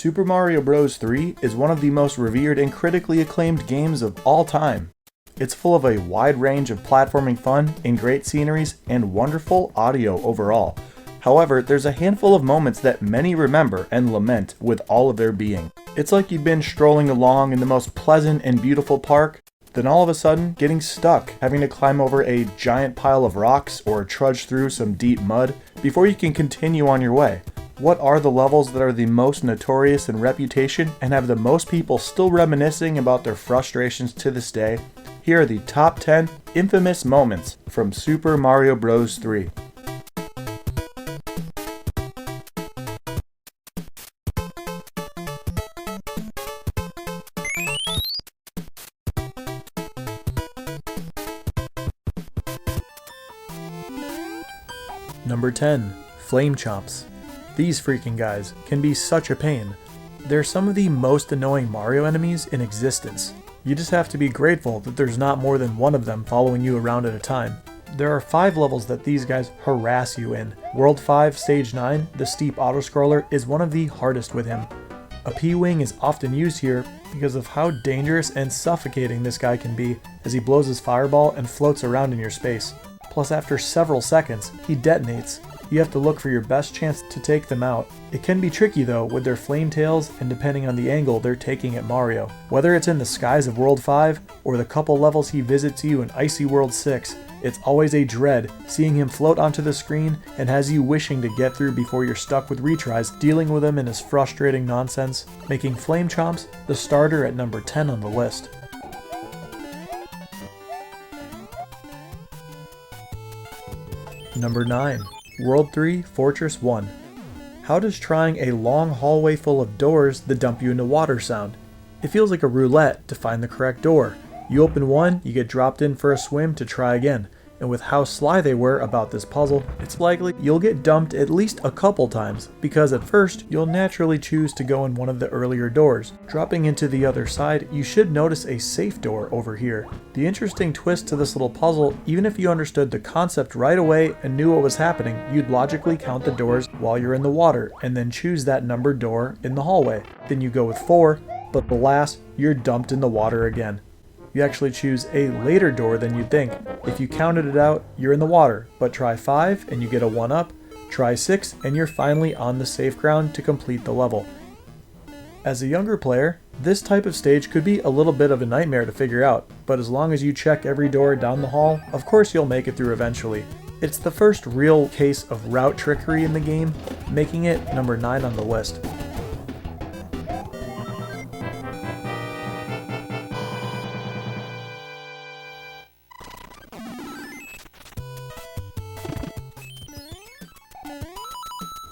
Super Mario Bros. 3 is one of the most revered and critically acclaimed games of all time. It's full of a wide range of platforming fun and great sceneries and wonderful audio overall. However, there's a handful of moments that many remember and lament with all of their being. It's like you've been strolling along in the most pleasant and beautiful park, then all of a sudden getting stuck, having to climb over a giant pile of rocks or trudge through some deep mud before you can continue on your way. What are the levels that are the most notorious in reputation and have the most people still reminiscing about their frustrations to this day? Here are the top 10 infamous moments from Super Mario Bros. 3. Number 10. Flame Chomps. These freaking guys can be such a pain. They're some of the most annoying Mario enemies in existence. You just have to be grateful that there's not more than one of them following you around at a time. There are 5 levels that these guys harass you in. World 5, Stage 9, the steep autoscroller, is one of the hardest with him. A P-Wing is often used here because of how dangerous and suffocating this guy can be as he blows his fireball and floats around in your space. Plus, after several seconds, he detonates. You have to look for your best chance to take them out. It can be tricky though with their flame tails and depending on the angle they're taking at Mario. Whether it's in the skies of World 5 or the couple levels he visits you in Icy World 6, it's always a dread seeing him float onto the screen and has you wishing to get through before you're stuck with retries dealing with him in his frustrating nonsense, making Flame Chomps the starter at number 10 on the list. Number 9. World 3, Fortress 1. How does trying a long hallway full of doors that dump you into water sound? It feels like a roulette to find the correct door. You open one, you get dropped in for a swim to try again. And with how sly they were about this puzzle, it's likely you'll get dumped at least a couple times, because at first, you'll naturally choose to go in one of the earlier doors. Dropping into the other side, you should notice a safe door over here. The interesting twist to this little puzzle, even if you understood the concept right away and knew what was happening, you'd logically count the doors while you're in the water, and then choose that numbered door in the hallway. Then you go with 4, but alas, you're dumped in the water again. You actually choose a later door than you'd think. If you counted it out, you're in the water, but try 5 and you get a 1-up, try 6 and you're finally on the safe ground to complete the level. As a younger player, this type of stage could be a little bit of a nightmare to figure out, but as long as you check every door down the hall, of course you'll make it through eventually. It's the first real case of route trickery in the game, making it number 9 on the list.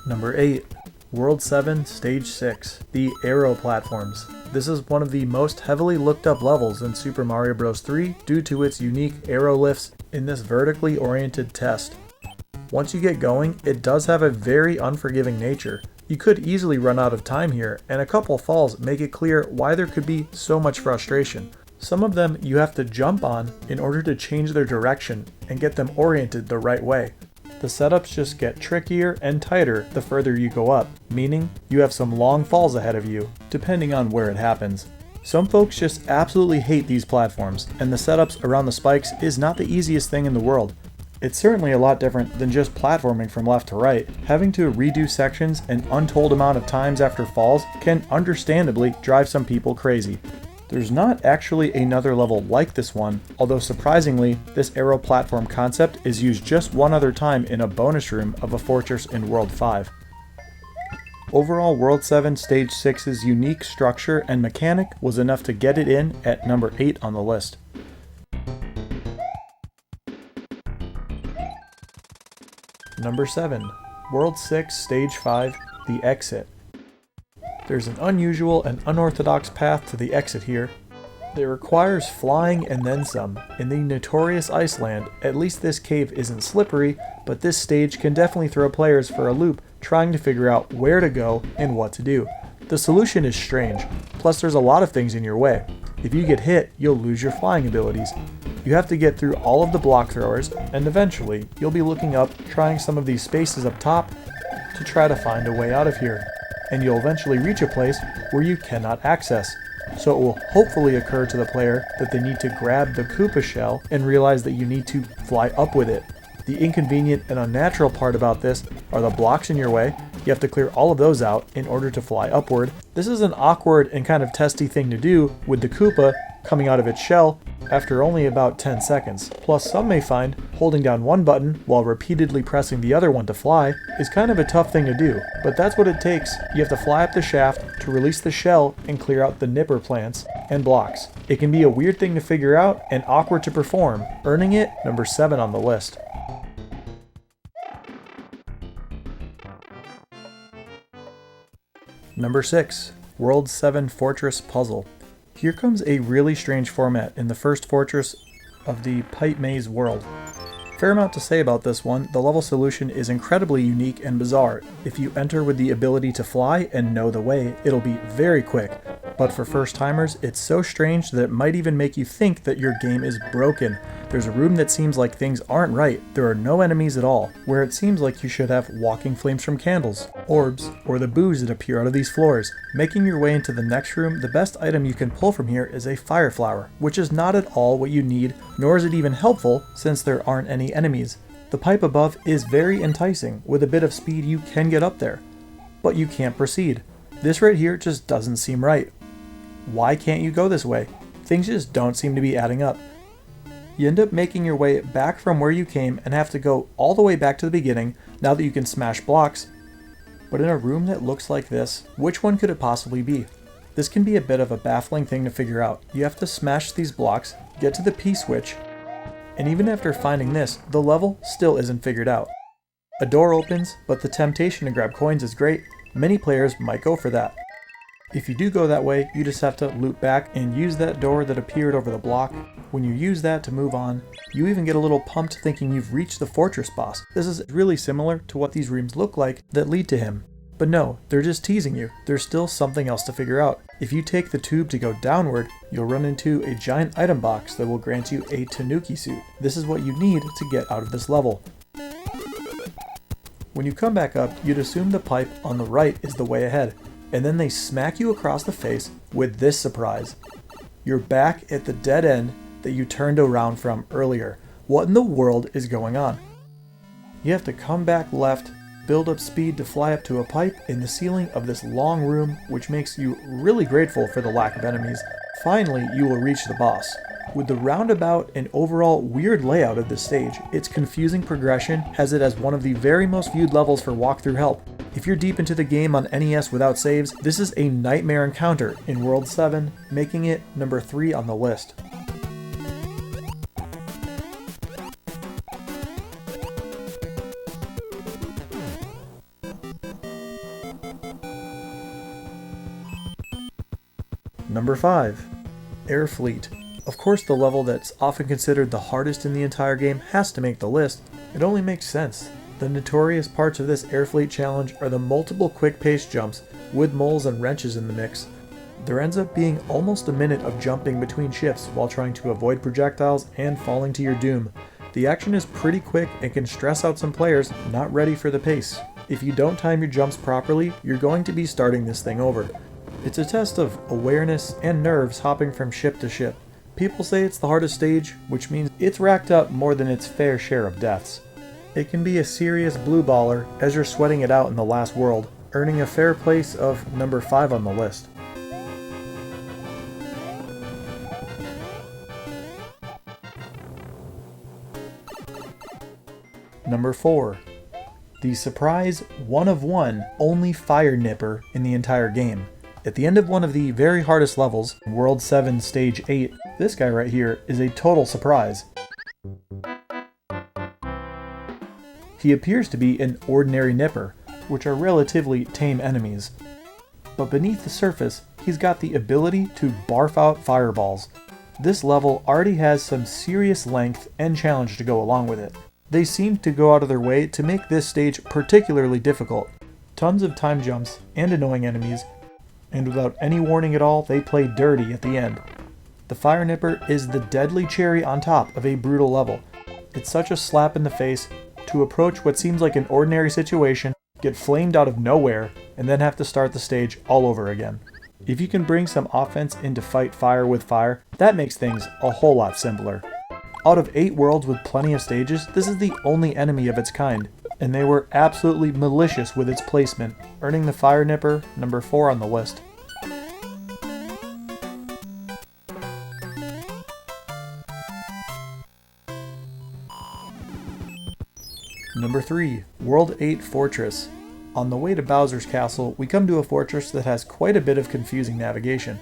Number 8. World 7, Stage 6, the Aero Platforms. This is one of the most heavily looked up levels in Super Mario Bros. 3 due to its unique aero lifts in this vertically oriented test. Once you get going, it does have a very unforgiving nature. You could easily run out of time here, and a couple falls make it clear why there could be so much frustration. Some of them you have to jump on in order to change their direction and get them oriented the right way. The setups just get trickier and tighter the further you go up, meaning you have some long falls ahead of you, depending on where it happens. Some folks just absolutely hate these platforms, and the setups around the spikes is not the easiest thing in the world. It's certainly a lot different than just platforming from left to right. Having to redo sections an untold amount of times after falls can understandably drive some people crazy. There's not actually another level like this one, although surprisingly, this aero platform concept is used just one other time in a bonus room of a fortress in World 5. Overall, World 7 Stage 6's unique structure and mechanic was enough to get it in at number 8 on the list. Number 7. World 6 Stage 5, the Exit. There's an unusual and unorthodox path to the exit here. It requires flying and then some. In the notorious Iceland, at least this cave isn't slippery, but this stage can definitely throw players for a loop trying to figure out where to go and what to do. The solution is strange, plus there's a lot of things in your way. If you get hit, you'll lose your flying abilities. You have to get through all of the block throwers, and eventually you'll be looking up, trying some of these spaces up top to try to find a way out of here. and you'll eventually reach a place where you cannot access. So it will hopefully occur to the player that they need to grab the Koopa shell and realize that you need to fly up with it. The inconvenient and unnatural part about this are the blocks in your way. You have to clear all of those out in order to fly upward. This is an awkward and kind of testy thing to do with the Koopa coming out of its shell after only about 10 seconds. Plus, some may find holding down one button while repeatedly pressing the other one to fly is kind of a tough thing to do, but that's what it takes. You have to fly up the shaft to release the shell and clear out the nipper plants and blocks. It can be a weird thing to figure out and awkward to perform, earning it number 7 on the list. Number 6, World 7 Fortress Puzzle. Here comes a really strange format in the first fortress of the Pipe Maze world. Fair amount to say about this one. The level solution is incredibly unique and bizarre. If you enter with the ability to fly and know the way, it'll be very quick. But for first timers, it's so strange that it might even make you think that your game is broken. There's a room that seems like things aren't right. There are no enemies at all, where it seems like you should have walking flames from candles, orbs, or the boos that appear out of these floors. Making your way into the next room, the best item you can pull from here is a fire flower, which is not at all what you need, nor is it even helpful since there aren't any enemies. The pipe above is very enticing. With a bit of speed you can get up there, but you can't proceed. This right here just doesn't seem right. Why can't you go this way? Things just don't seem to be adding up. You end up making your way back from where you came and have to go all the way back to the beginning now that you can smash blocks. But in a room that looks like this, which one could it possibly be? This can be a bit of a baffling thing to figure out. You have to smash these blocks, get to the P-switch, and even after finding this, the level still isn't figured out. A door opens, but the temptation to grab coins is great. Many players might go for that. If you do go that way, you just have to loop back and use that door that appeared over the block. When you use that to move on, you even get a little pumped thinking you've reached the fortress boss. This is really similar to what these rooms look like that lead to him. But no, they're just teasing you. There's still something else to figure out. If you take the tube to go downward, you'll run into a giant item box that will grant you a Tanuki suit. This is what you need to get out of this level. When you come back up, you'd assume the pipe on the right is the way ahead, and then they smack you across the face with this surprise. You're back at the dead end that you turned around from earlier. What in the world is going on? You have to come back left, build up speed to fly up to a pipe in the ceiling of this long room, which makes you really grateful for the lack of enemies. Finally, you will reach the boss. With the roundabout and overall weird layout of this stage, its confusing progression has it as one of the very most viewed levels for walkthrough help. If you're deep into the game on NES without saves, this is a nightmare encounter in World 7, making it number 3 on the list. Number 5, Airfleet. Of course, the level that's often considered the hardest in the entire game has to make the list. It only makes sense. The notorious parts of this Airfleet challenge are the multiple quick-paced jumps with moles and wrenches in the mix. There ends up being almost a minute of jumping between shifts while trying to avoid projectiles and falling to your doom. The action is pretty quick and can stress out some players not ready for the pace. If you don't time your jumps properly, you're going to be starting this thing over. It's a test of awareness and nerves hopping from ship to ship. People say it's the hardest stage, which means it's racked up more than its fair share of deaths. It can be a serious blue baller as you're sweating it out in the last world, earning a fair place of number 5 on the list. Number 4, the surprise one of one only fire nipper in the entire game. At the end of one of the very hardest levels, World 7 Stage 8, this guy right here is a total surprise. He appears to be an ordinary nipper, which are relatively tame enemies. But beneath the surface, he's got the ability to barf out fireballs. This level already has some serious length and challenge to go along with it. They seem to go out of their way to make this stage particularly difficult. Tons of time jumps and annoying enemies, and without any warning at all, they play dirty at the end. The Fire Nipper is the deadly cherry on top of a brutal level. It's such a slap in the face to approach what seems like an ordinary situation get flamed out of nowhere, and then have to start the stage all over again. If you can bring some offense into fight fire with fire, that makes things a whole lot simpler. Out of 8 worlds with plenty of stages, this is the only enemy of its kind, and they were absolutely malicious with its placement, earning the Fire Nipper, number 4 on the list. Number 3, World 8 Fortress. On the way to Bowser's Castle, we come to a fortress that has quite a bit of confusing navigation.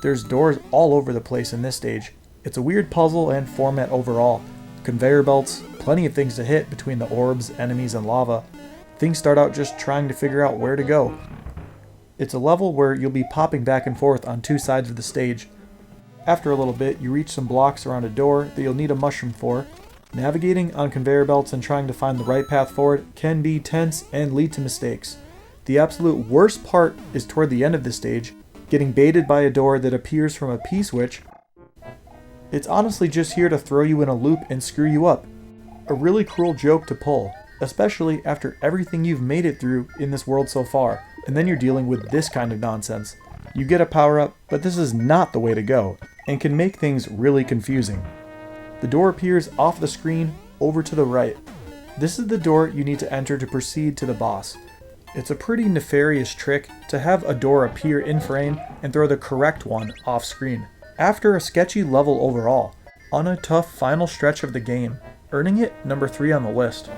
There's doors all over the place in this stage. It's a weird puzzle and format overall. Conveyor belts, plenty of things to hit between the orbs, enemies, and lava. Things start out just trying to figure out where to go. It's a level where you'll be popping back and forth on 2 sides of the stage. After a little bit, you reach some blocks around a door that you'll need a mushroom for. Navigating on conveyor belts and trying to find the right path forward can be tense and lead to mistakes. The absolute worst part is toward the end of the stage, getting baited by a door that appears from a P-switch. It's honestly just here to throw you in a loop and screw you up. A really cruel joke to pull, especially after everything you've made it through in this world so far, and then you're dealing with this kind of nonsense. You get a power-up, but this is not the way to go, and can make things really confusing. The door appears off the screen over to the right. This is the door you need to enter to proceed to the boss. It's a pretty nefarious trick to have a door appear in frame and throw the correct one off screen. After a sketchy level overall, on a tough final stretch of the game, earning it number 3 on the list.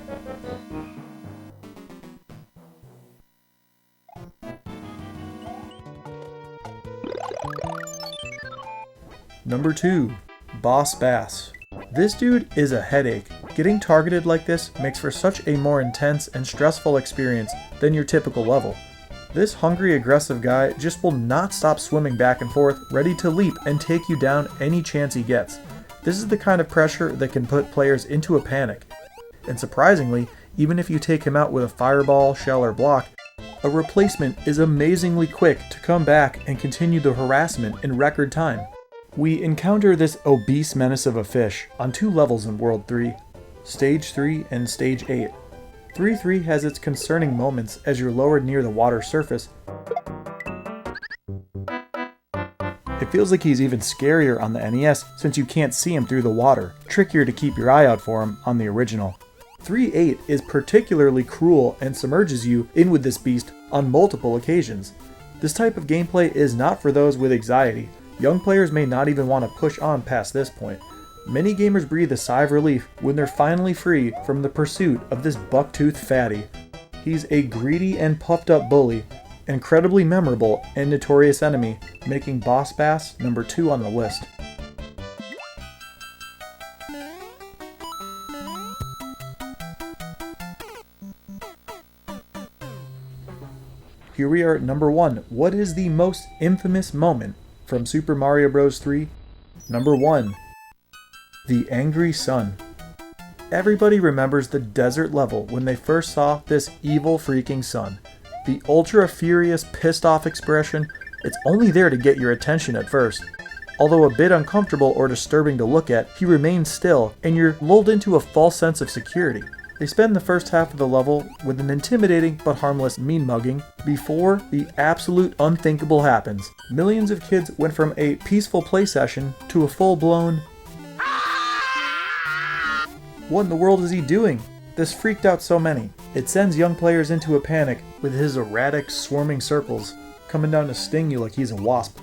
Number 2, Boss Bass. This dude is a headache. Getting targeted like this makes for such a more intense and stressful experience than your typical level. This hungry, aggressive guy just will not stop swimming back and forth, ready to leap and take you down any chance he gets. This is the kind of pressure that can put players into a panic. And surprisingly, even if you take him out with a fireball, shell, or block, a replacement is amazingly quick to come back and continue the harassment in record time. We encounter this obese menace of a fish on 2 levels in World 3, Stage 3 and Stage 8. 3-3 has its concerning moments as you're lowered near the water surface. It feels like he's even scarier on the NES since you can't see him through the water, trickier to keep your eye out for him on the original. 3-8 is particularly cruel and submerges you in with this beast on multiple occasions. This type of gameplay is not for those with anxiety. Young players may not even want to push on past this point. Many gamers breathe a sigh of relief when they're finally free from the pursuit of this buck-toothed fatty. He's a greedy and puffed up bully, incredibly memorable and notorious enemy, making Boss Bass number 2 on the list. Here we are at number 1. What is the most infamous moment from Super Mario Bros. 3? Number 1. The Angry Sun. Everybody remembers the desert level when they first saw this evil freaking sun. The ultra furious, pissed off expression, it's only there to get your attention at first. Although a bit uncomfortable or disturbing to look at, he remains still, and you're lulled into a false sense of security. They spend the first half of the level with an intimidating but harmless mean mugging before the absolute unthinkable happens. Millions of kids went from a peaceful play session to a full-blown "What in the world is he doing?" This freaked out so many. It sends young players into a panic with his erratic, swarming circles coming down to sting you like he's a wasp.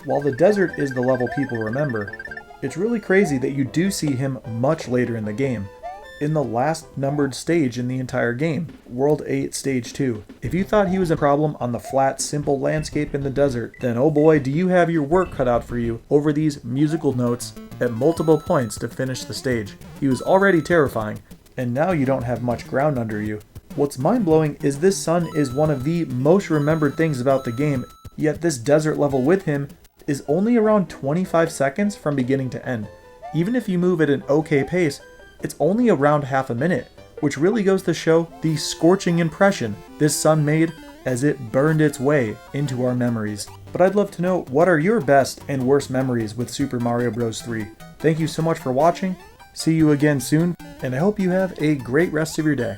While the desert is the level people remember, it's really crazy that you do see him much later in the game. In the last numbered stage in the entire game, World 8 Stage 2. If you thought he was a problem on the flat, simple landscape in the desert, then oh boy do you have your work cut out for you over these musical notes at multiple points to finish the stage. He was already terrifying, and now you don't have much ground under you. What's mind-blowing is this sun is one of the most remembered things about the game, yet this desert level with him is only around 25 seconds from beginning to end. Even if you move at an okay pace, it's only around half a minute, which really goes to show the scorching impression this sun made as it burned its way into our memories. But I'd love to know, what are your best and worst memories with Super Mario Bros. 3? Thank you so much for watching, see you again soon, and I hope you have a great rest of your day.